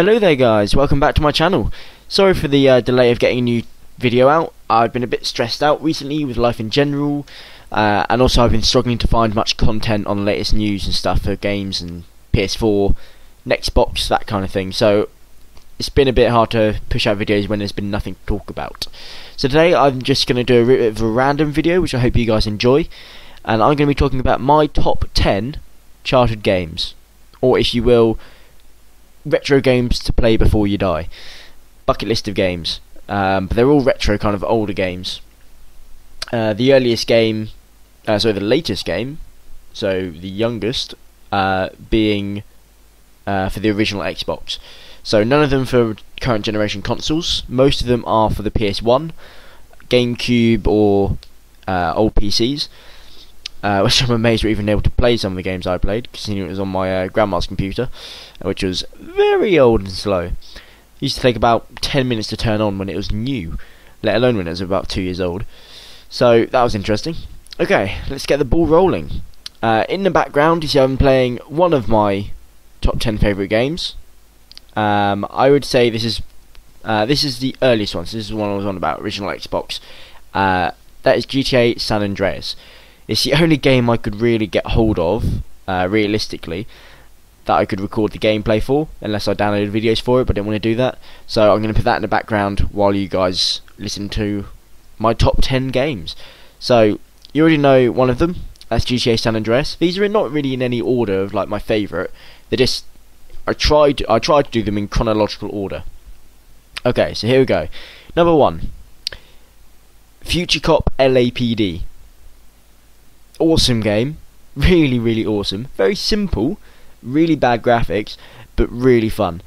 Hello there guys, welcome back to my channel. Sorry for the delay of getting a new video out. I've been a bit stressed out recently with life in general, and also I've been struggling to find much content on the latest news and stuff for games and PS4, Xbox, that kind of thing. So it's been a bit hard to push out videos when there's been nothing to talk about. So today I'm just going to do a bit of a random video which I hope you guys enjoy, and I'm going to be talking about my top 10 childhood games, or if you will, retro games to play before you die. Bucket list of games, but they're all retro, kind of older games. The earliest game, the latest game, so the youngest, being for the original Xbox. So none of them for current generation consoles. Most of them are for the PS1, GameCube, or old PCs. Which I'm amazed we're even able to play some of the games I played, considering it was on my grandma's computer, which was very old and slow. It used to take about 10 minutes to turn on when it was new, let alone when it was about 2 years old. So that was interesting. Okay, let's get the ball rolling. In the background, you see I'm playing one of my top 10 favourite games. I would say this is the earliest one, so this is the one I was on about, original Xbox. That is GTA San Andreas. It's the only game I could really get hold of, realistically, that I could record the gameplay for, unless I downloaded videos for it, but I didn't want to do that. So I'm going to put that in the background while you guys listen to my top 10 games. So, you already know one of them, that's GTA San Andreas. These are not really in any order of like my favourite, they're just, I tried to do them in chronological order. Okay, so here we go. Number 1, Future Cop LAPD. Awesome game, really awesome, very simple, really bad graphics, but really fun.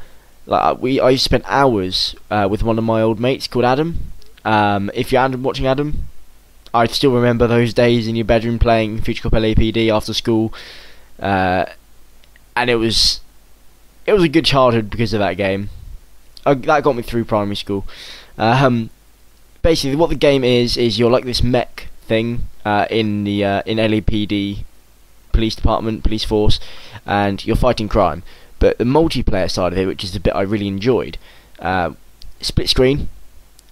Like I used to spend hours with one of my old mates called Adam. If you're watching Adam, I still remember those days in your bedroom playing Future Cop LAPD after school, and it was a good childhood because of that game. That got me through primary school. Basically, what the game is you're like this mech thing in LAPD police department, police force, and you're fighting crime. But the multiplayer side of it, which is the bit I really enjoyed, split screen,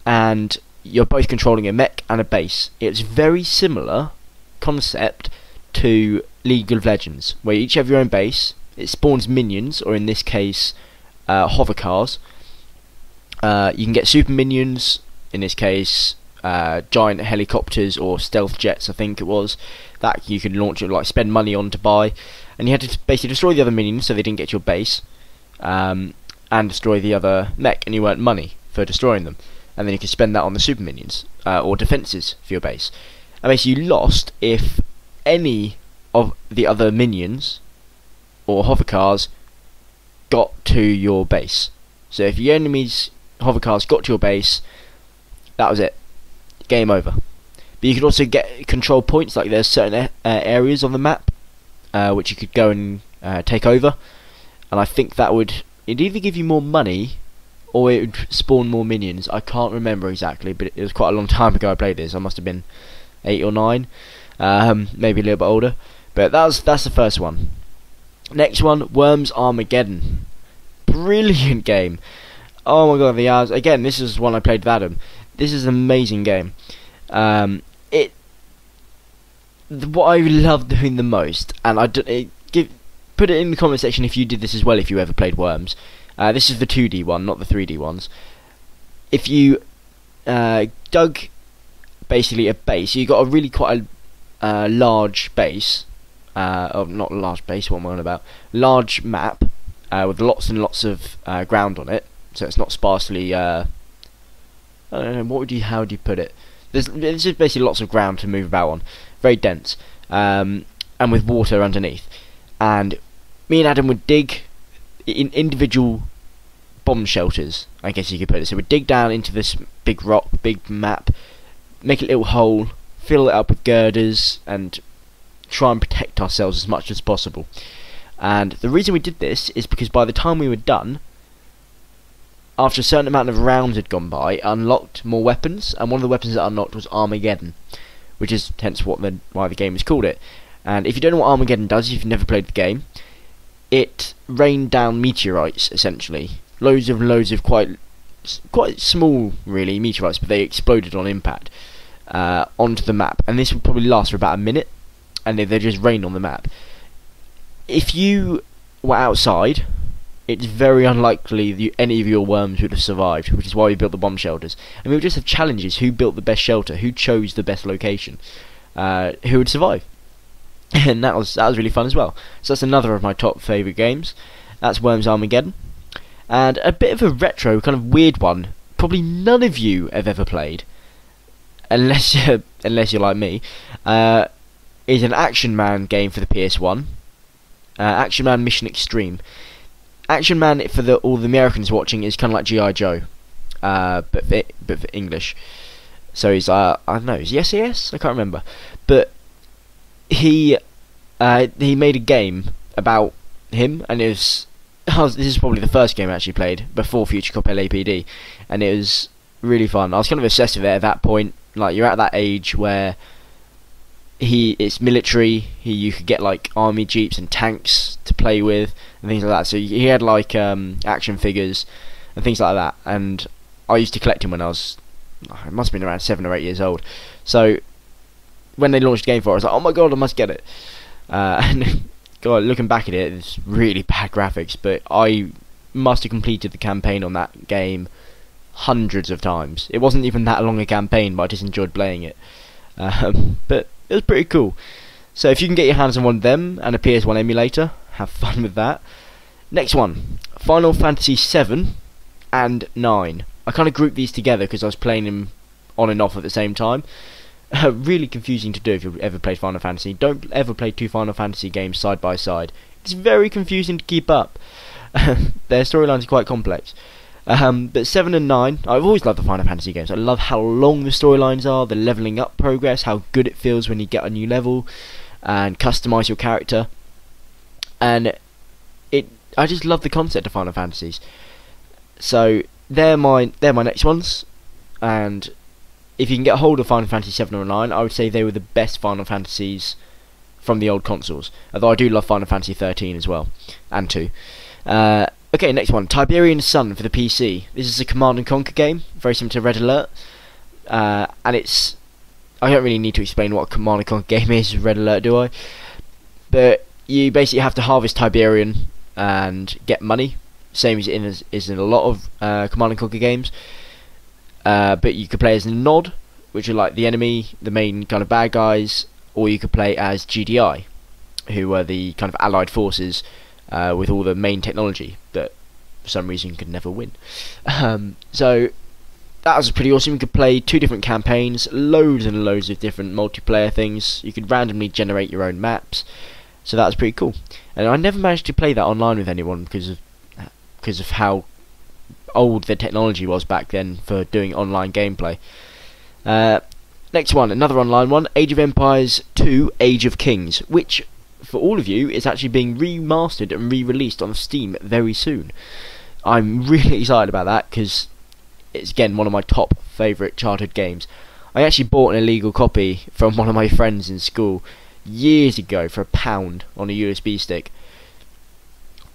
and you're both controlling a mech and a base. It's very similar concept to League of Legends, where you each have your own base. It spawns minions, or in this case, hover cars. You can get super minions, in this case, giant helicopters or stealth jets, I think it was, that you could launch, like spend money on to buy, and you had to basically destroy the other minions so they didn't get to your base, and destroy the other mech, and you earned money for destroying them, and then you could spend that on the super minions or defences for your base. And basically you lost if any of the other minions or hover cars got to your base. So if your enemy's hover cars got to your base, that was it. Game over. But you could also get control points, like there's certain areas on the map which you could go and take over, and I think that it'd either give you more money or it would spawn more minions. I can't remember exactly, but it was quite a long time ago I played this. I must have been 8 or 9, maybe a little bit older, but that's the first one. Next one, Worms Armageddon. Brilliant game. Oh my god, the hours. Again, this is one I played with Adam. This is an amazing game. What I love doing the most, and put it in the comment section if you did this as well, if you ever played Worms. This is the 2D one, not the 3D ones. If you dug basically a base, you got a really quite a large base. Not a large base. What am I on about? Large map with lots and lots of ground on it, so it's not sparsely. I don't know, how would you put it? There's just basically lots of ground to move about on, very dense, and with water underneath. And me and Adam would dig in individual bomb shelters, I guess you could put it. So we'd dig down into this big rock, big map, make a little hole, fill it up with girders, and try and protect ourselves as much as possible. And the reason we did this is because by the time we were done, after a certain amount of rounds had gone by, it unlocked more weapons, and one of the weapons that unlocked was Armageddon, which is hence why the game is called it. And if you don't know what Armageddon does, if you've never played the game, it rained down meteorites, essentially, loads of quite small, really, meteorites, but they exploded on impact onto the map, and this would probably last for about a minute, and they just rain on the map. If you were outside, it's very unlikely that any of your worms would have survived, which is why we built the bomb shelters. And we would just have challenges: who built the best shelter, who chose the best location, who would survive. And that was really fun as well. So that's another of my top favourite games. That's Worms Armageddon. And a bit of a retro, kind of weird one, probably none of you have ever played, unless you're like me, is an Action Man game for the PS1. Action Man Mission Extreme. Action Man, for all the Americans watching, is kind of like G.I. Joe, but for English. So he's I don't know, is he SAS? I can't remember. But he made a game about him, and this is probably the first game I actually played before Future Cop LAPD, and it was really fun. I was kind of obsessed with it at that point. Like, you're at that age where it's military. You could get like army jeeps and tanks to play with and things like that. So he had like action figures and things like that. And I used to collect him when I must have been around 7 or 8 years old. So when they launched the game for it, I was like, oh my god, I must get it. And God, looking back at it, it's really bad graphics, but I must have completed the campaign on that game hundreds of times. It wasn't even that long a campaign, but I just enjoyed playing it. But it was pretty cool. So if you can get your hands on one of them and a PS1 emulator, have fun with that. Next one, Final Fantasy VII and 9. I kind of grouped these together because I was playing them on and off at the same time. Really confusing to do if you've ever played Final Fantasy. Don't ever play 2 Final Fantasy games side by side. It's very confusing to keep up. Their storylines are quite complex. But 7 and 9, I've always loved the Final Fantasy games. I love how long the storylines are, the levelling up progress, how good it feels when you get a new level and customise your character. And I just love the concept of Final Fantasies. So they're my next ones. And if you can get a hold of Final Fantasy 7 or 9, I would say they were the best Final Fantasies from the old consoles. Although I do love Final Fantasy 13 as well, and 2. Okay, next one, Tiberian Sun for the PC. This is a Command and Conquer game, very similar to Red Alert. And I don't really need to explain what a Command and Conquer game is, Red Alert, do I? But you basically have to harvest Tiberian and get money, same as in a lot of Command and Conquer games. But you could play as Nod, which are like the enemy, the main kind of bad guys, or you could play as GDI, who are the kind of allied forces with all the main technology that for some reason could never win. So that was pretty awesome. You could play 2 different campaigns, loads and loads of different multiplayer things. You could randomly generate your own maps, so that was pretty cool. And I never managed to play that online with anyone because of how old the technology was back then for doing online gameplay. Next one, another online one, Age of Empires 2 Age of Kings, which for all of you is actually being remastered and re-released on Steam very soon. I'm really excited about that because it's again one of my top favourite childhood games. I actually bought an illegal copy from one of my friends in school years ago for £1 on a USB stick.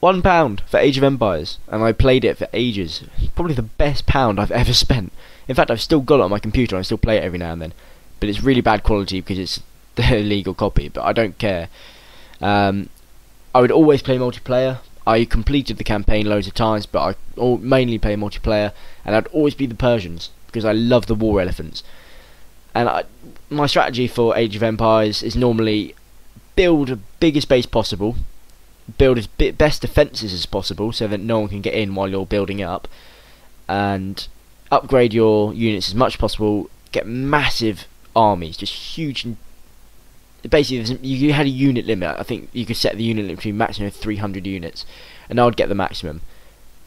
£1 for Age of Empires, and I played it for ages. Probably the best £1 I've ever spent. In fact, I've still got it on my computer and I still play it every now and then. But it's really bad quality because it's the illegal copy, but I don't care. I would always play multiplayer. I completed the campaign loads of times, but I mainly play multiplayer, and I'd always be the Persians because I love the war elephants. And my strategy for Age of Empires is normally build the biggest base possible, build as best defences as possible so that no one can get in while you're building up, and upgrade your units as much as possible, get massive armies, just huge. Basically, you had a unit limit. I think you could set the unit limit between maximum of 300 units, and I would get the maximum.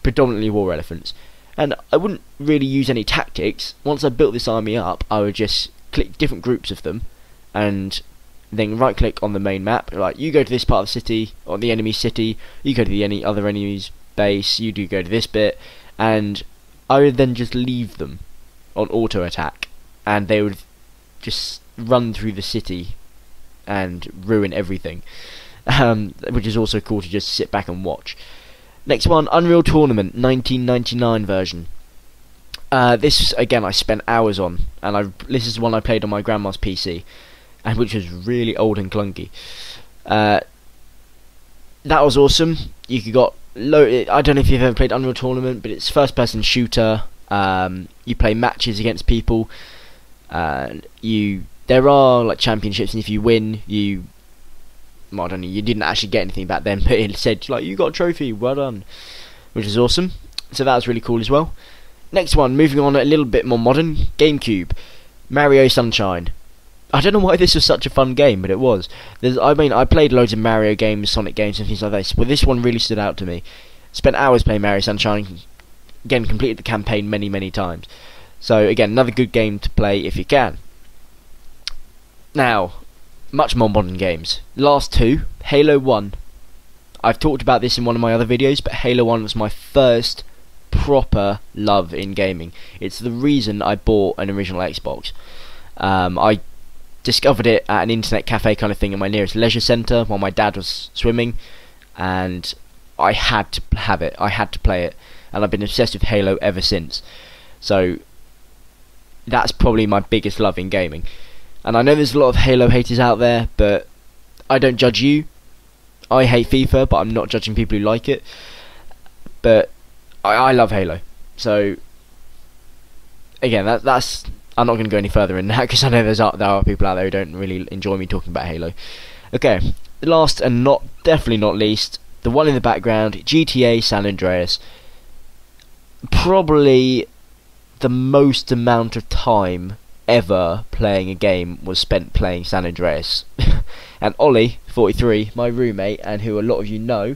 Predominantly war elephants. And I wouldn't really use any tactics. Once I built this army up, I would just click different groups of them, and then right click on the main map. Like, you go to this part of the city, or the enemy city, you go to the other enemy's base, you do go to this bit, and I would then just leave them on auto attack, and they would just run through the city and ruin everything, which is also cool to just sit back and watch. Next one, Unreal Tournament 1999 version. This again I spent hours on, and this is one I played on my grandma's PC, and which was really old and clunky. That was awesome. You got I don't know if you've ever played Unreal Tournament, but it's first-person shooter. You play matches against people. There are like championships, and if you win, I don't know, you didn't actually get anything back then, but it said like you got a trophy, well done, which is awesome. So that was really cool as well. Next one, moving on a little bit more modern, GameCube, Mario Sunshine. I don't know why this was such a fun game, but it was. I played loads of Mario games, Sonic games, and things like this, but this one really stood out to me. Spent hours playing Mario Sunshine. Again, completed the campaign many times. So again, another good game to play if you can. Now, much more modern games. Last two, Halo 1. I've talked about this in one of my other videos, but Halo 1 was my first proper love in gaming. It's the reason I bought an original Xbox. I discovered it at an internet cafe kind of thing in my nearest leisure centre while my dad was swimming, and I had to have it. I had to play it, and I've been obsessed with Halo ever since. So that's probably my biggest love in gaming. And I know there's a lot of Halo haters out there, but I don't judge you. I hate FIFA, but I'm not judging people who like it. But I love Halo. So again, that's I'm not going to go any further in that, because I know there are people out there who don't really enjoy me talking about Halo. Okay, last and definitely not least, the one in the background, GTA San Andreas. Probably the most amount of time ever playing a game was spent playing San Andreas. And Ollie, 43, my roommate, and who a lot of you know,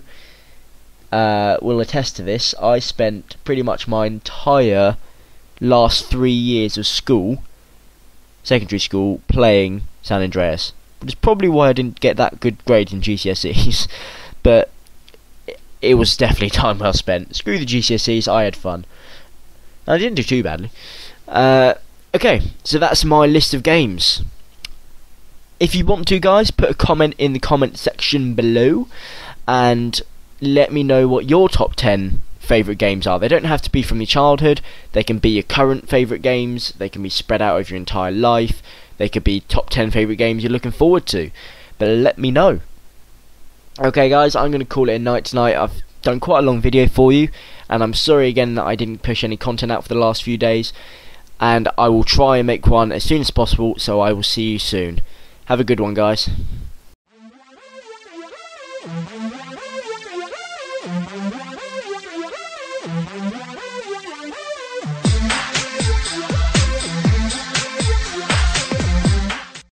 will attest to this. I spent pretty much my entire last 3 years of school, secondary school, playing San Andreas. It's probably why I didn't get that good grades in GCSEs, but it was definitely time well spent. Screw the GCSEs, I had fun. I didn't do too badly. Okay, so that's my list of games. If you want to, guys, put a comment in the comment section below and let me know what your top 10 favourite games are. They don't have to be from your childhood. They can be your current favourite games. They can be spread out over your entire life. They could be top 10 favourite games you're looking forward to. But let me know. Okay, guys, I'm going to call it a night tonight. I've done quite a long video for you, and I'm sorry again that I didn't push any content out for the last few days. And I will try and make one as soon as possible, so I will see you soon. Have a good one, guys.